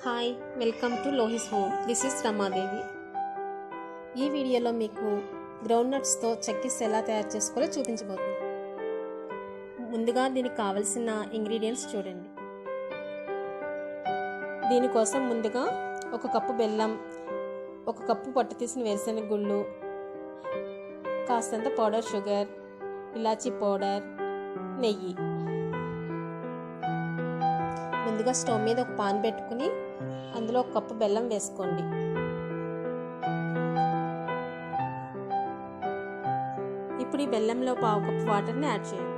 Hi, welcome to Lohi's home. This is Ramadevi. ఈ వీడియోలో మీకు గ్రౌండ్ నట్స్తో చెక్కీస్ ఎలా తయారు చేసుకోవాలో చూపించబోతున్నాను. ముందుగా దీనికి కావలసిన ఇంగ్రీడియంట్స్ చూడండి. దీనికోసం ముందుగా 1 కప్పు బెల్లం, 1 కప్పు పొట్టు తీసిన వేరుశెనగ గుళ్ళు, కాస్తంత పౌడర్ షుగర్, ఇలాచీ పౌడర్, నెయ్యి. ముందుగా స్టవ్ మీద ఒక పాన్ పెట్టుకుని అందులో 1 కప్పు బెల్లం వేసుకోండి. ఇప్పుడు ఈ బెల్లంలో 1/2 కప్పు వాటర్ని యాడ్ చేయండి.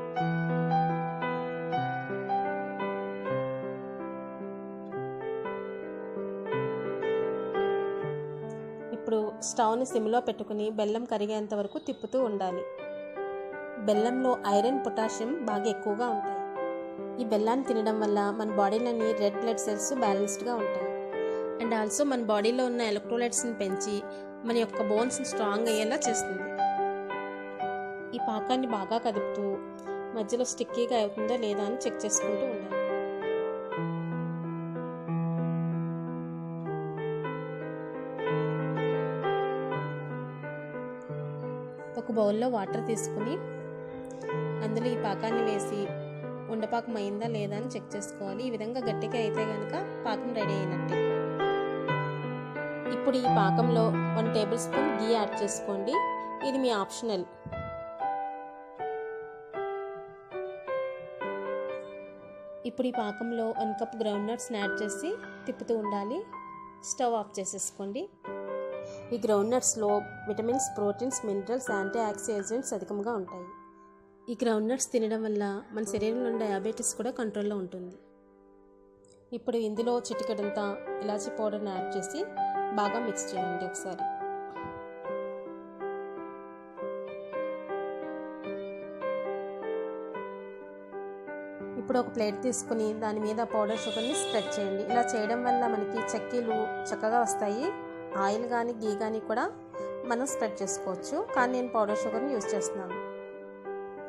ఇప్పుడు స్టవ్ని సిమ్లో పెట్టుకుని బెల్లం కరిగేంత వరకు తిప్పుతూ ఉండాలి. బెల్లంలో ఐరన్, పొటాషియం బాగా ఎక్కువగా ఉంటాయి. ఈ బెల్లాన్ని తినడం వల్ల మన బాడీలోని రెడ్ బ్లడ్ సెల్స్ బ్యాలెన్స్డ్గా ఉంటాయి. అండ్ ఆల్సో మన బాడీలో ఉన్న ఎలక్ట్రోలైట్స్ని పెంచి మన యొక్క బోన్స్ని స్ట్రాంగ్ అయ్యేలా చేస్తుంది. ఈ పాకాన్ని బాగా కదుపుతూ మధ్యలో స్టిక్కీగా అవుతుందా లేదా అని చెక్ చేసుకుంటూ ఉండాలి. ఒక బౌల్లో వాటర్ తీసుకుని అందులో ఈ పాకాన్ని వేసి ఉండపాకం అయిందా లేదా అని చెక్ చేసుకోవాలి. ఈ విధంగా గట్టిగా అయితే కనుక పాకం రెడీ అయినట్టే. ఇప్పుడు ఈ పాకంలో 1 టేబుల్ స్పూన్ గీ యాడ్ చేసుకోండి. ఇది మీ ఆప్షనల్. ఇప్పుడు ఈ పాకంలో 1 కప్ గ్రౌండ్ నట్స్ని యాడ్ చేసి తిప్పుతూ ఉండాలి. స్టవ్ ఆఫ్ చేసేసుకోండి. ఈ గ్రౌండ్ నట్స్లో vitamins, proteins, minerals, antioxidants అధికంగా ఉంటాయి. ఈ గ్రౌండ్ నట్స్ తినడం వల్ల మన శరీరంలో డయాబెటీస్ కూడా కంట్రోల్లో ఉంటుంది. ఇప్పుడు ఇందులో చిటికెడంతా ఇలాచీ పౌడర్ని యాడ్ చేసి బాగా మిక్స్ చేయండి ఒకసారి. ఇప్పుడు ఒక ప్లేట్ తీసుకుని దాని మీద పౌడర్ షుగర్ని స్ప్రెడ్ చేయండి. ఇలా చేయడం వల్ల మనకి చెక్కీలు చక్కగా వస్తాయి. ఆయిల్ కానీ గీ కానీ కూడా మనం స్ప్రెడ్ చేసుకోవచ్చు, కానీ నేను పౌడర్ షుగర్ని యూజ్ చేస్తున్నాను.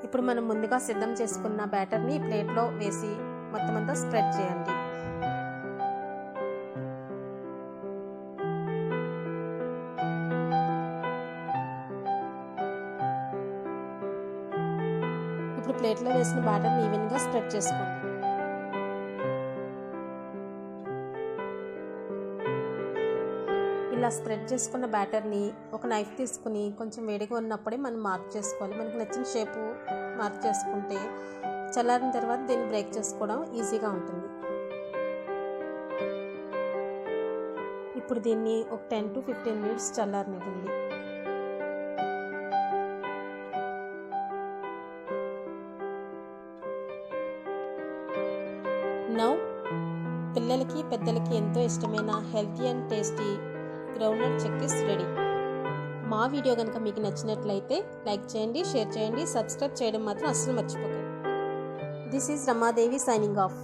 ఇప్పుడు మనం ముందుగా సిద్ధం చేసుకున్న బ్యాటర్ని ప్లేట్లో వేసి మొత్తం అంతా స్ప్రెడ్ చేయండి. ఇప్పుడు ప్లేట్లో వేసిన బ్యాటర్ని ఈవెన్గా స్ప్రెడ్ చేసుకోండి. ఇలా స్ప్రెడ్ చేసుకున్న బ్యాటర్ని ఒక నైఫ్ తీసుకుని కొంచెం వేడిగా ఉన్నప్పుడే మనం మార్క్ చేసుకోవాలి. మనకు నచ్చిన షేపు మార్క్ చేసుకుంటే చల్లారిన తర్వాత దీన్ని బ్రేక్ చేసుకోవడం ఈజీగా ఉంటుంది. ఇప్పుడు దీన్ని ఒక 10 to 15 మినిట్స్ చల్లారనివ్వండి. నౌ పిల్లలకి పెద్దలకి ఎంతో ఇష్టమైన healthy and tasty groundnut chikkis ready. మా వీడియో కనుక మీకు నచ్చినట్లయితే లైక్ చేయండి, షేర్ చేయండి, సబ్స్క్రైబ్ చేయడం మాత్రం అస్సలు మర్చిపోకండి. This is Ramadevi signing off.